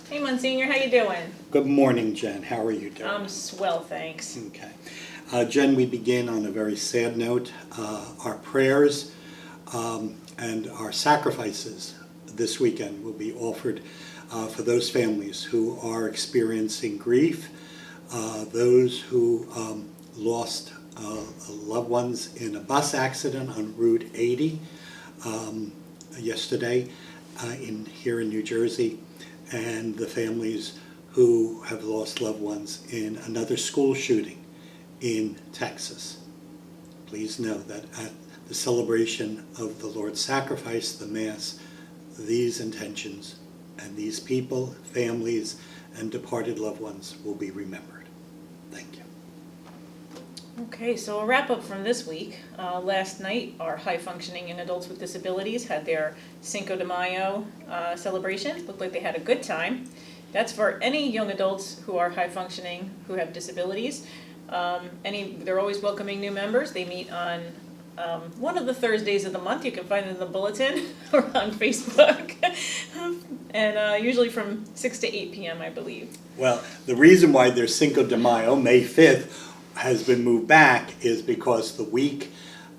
Hey, Monsignor, how you doing? Good morning, Jen. How are you doing? I'm swell, thanks. Okay. Jen, we begin on a very sad note. Our prayers and our sacrifices this weekend will be offered for those families who are experiencing grief, those who lost loved ones in a bus accident on Route 80 yesterday here in New Jersey, and the families who have lost loved ones in another school shooting in Texas. Please know that at the celebration of the Lord's sacrifice, the Mass, these intentions and these people, families, and departed loved ones will be remembered. Thank you. Okay, so a wrap up from this week. Last night, our high functioning and adults with disabilities had their Cinco de Mayo celebration. Looked like they had a good time. That's for any young adults who are high functioning who have disabilities. They're always welcoming new members. They meet on one of the Thursdays of the month. You can find it in the bulletin or on Facebook. And usually from 6 to 8 p.m., I believe. Well, the reason why there's Cinco de Mayo, May 5th, has been moved back is because the week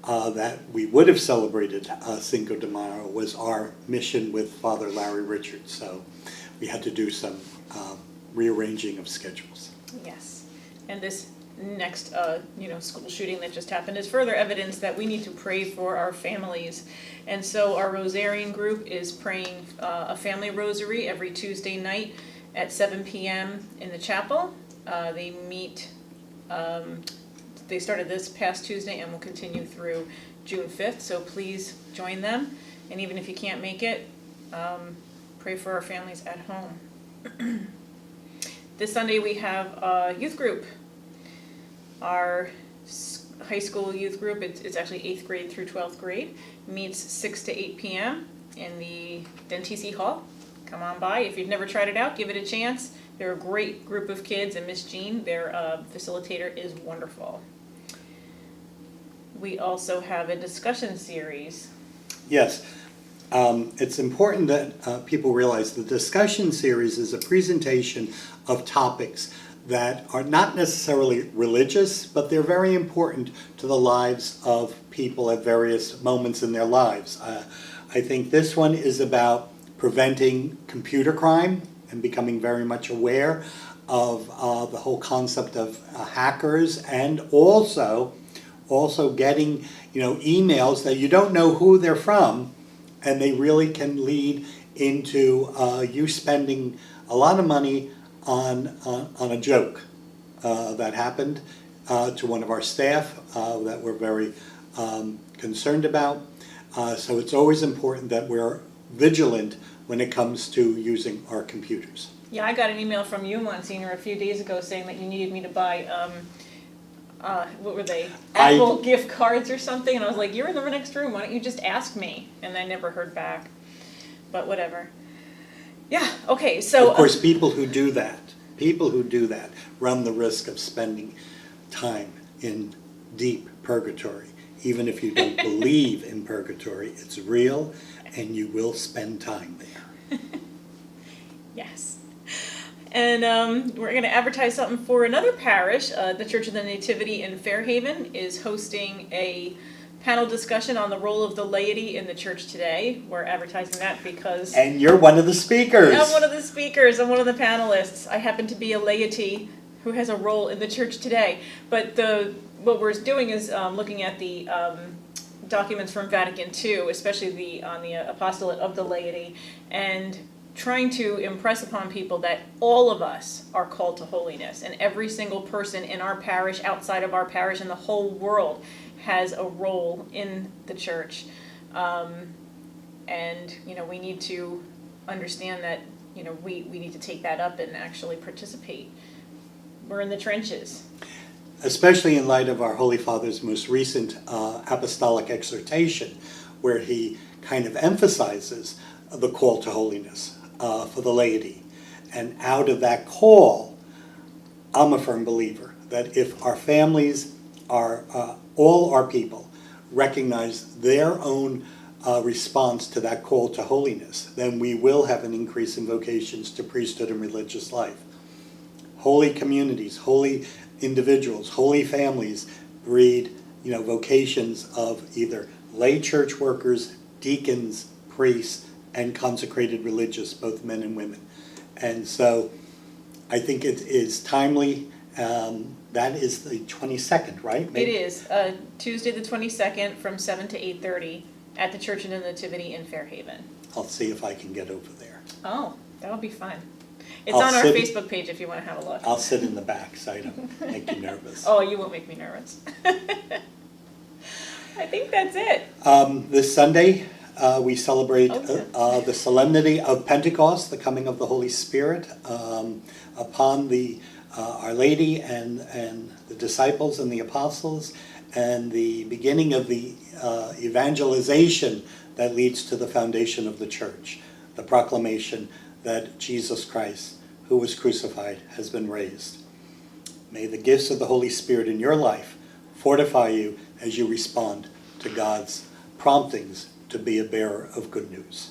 that we would have celebrated Cinco de Mayo was our mission with Father Larry Richards. So we had to do some rearranging of schedules. Yes, and this next school shooting that just happened is further evidence that we need to pray for our families. And so our Rosarian group is praying a family rosary every Tuesday night at 7 p.m. in the chapel. They meet. They started this past Tuesday and will continue through June 5th, so please join them. And even if you can't make it, pray for our families at home. This Sunday we have a youth group. Our high school youth group, it's actually 8th grade through 12th grade, meets 6 to 8 p.m. in the Dentisi Hall. Come on by. If you've never tried it out, give it a chance. They're a great group of kids, and Miss Jean, their facilitator, is wonderful. We also have a discussion series. Yes, it's important that people realize the discussion series is a presentation of topics that are not necessarily religious, but they're very important to the lives of people at various moments in their lives. I think this one is about preventing computer crime and becoming very much aware of the whole concept of hackers, and also getting emails that you don't know who they're from, and they really can lead into you spending a lot of money on a joke that happened to one of our staff that we're very concerned about. So it's always important that we're vigilant when it comes to using our computers. Yeah, I got an email from you, Monsignor, a few days ago saying that you needed me to buy, what were they? Apple gift cards or something. And I was like, you're in the next room. Why don't you just ask me? And I never heard back. But whatever. Yeah, okay, so. Of course, people who do that run the risk of spending time in deep purgatory. Even if you don't believe in purgatory, it's real, and you will spend time there. Yes. And we're going to advertise something for another parish. The Church of the Nativity in Fairhaven is hosting a panel discussion on the role of the laity in the church today. We're advertising that because... And you're one of the speakers. I'm one of the speakers. I'm one of the panelists. I happen to be a laity who has a role in the church today. But what we're doing is looking at the documents from Vatican II, especially on the apostolate of the laity, and trying to impress upon people that all of us are called to holiness, and every single person in our parish, outside of our parish, and the whole world has a role in the church. And we need to understand that we need to take that up and actually participate. We're in the trenches. Especially in light of our Holy Father's most recent apostolic exhortation, where he kind of emphasizes the call to holiness for the laity. And out of that call, I'm a firm believer that if our families, all our people, recognize their own response to that call to holiness, then we will have an increase in vocations to priesthood and religious life. Holy communities, holy individuals, holy families breed, vocations of either lay church workers, deacons, priests, and consecrated religious, both men and women. And so I think it is timely. That is the 22nd, right? It is, Tuesday the 22nd from 7 to 8:30 at the Church of the Nativity in Fairhaven. I'll see if I can get over there. Oh, that'll be fun. It's I'll on our sit- Facebook page if you want to have a look. I'll sit in the back so I don't make you nervous. Oh, you won't make me nervous. I think that's it. This Sunday, we celebrate Oh, the solemnity of Pentecost, the coming of the Holy Spirit upon Our Lady and the disciples and the apostles, and the beginning of the evangelization that leads to the foundation of the church, the proclamation that Jesus Christ, who was crucified, has been raised. May the gifts of the Holy Spirit in your life fortify you as you respond to God's promptings to be a bearer of good news.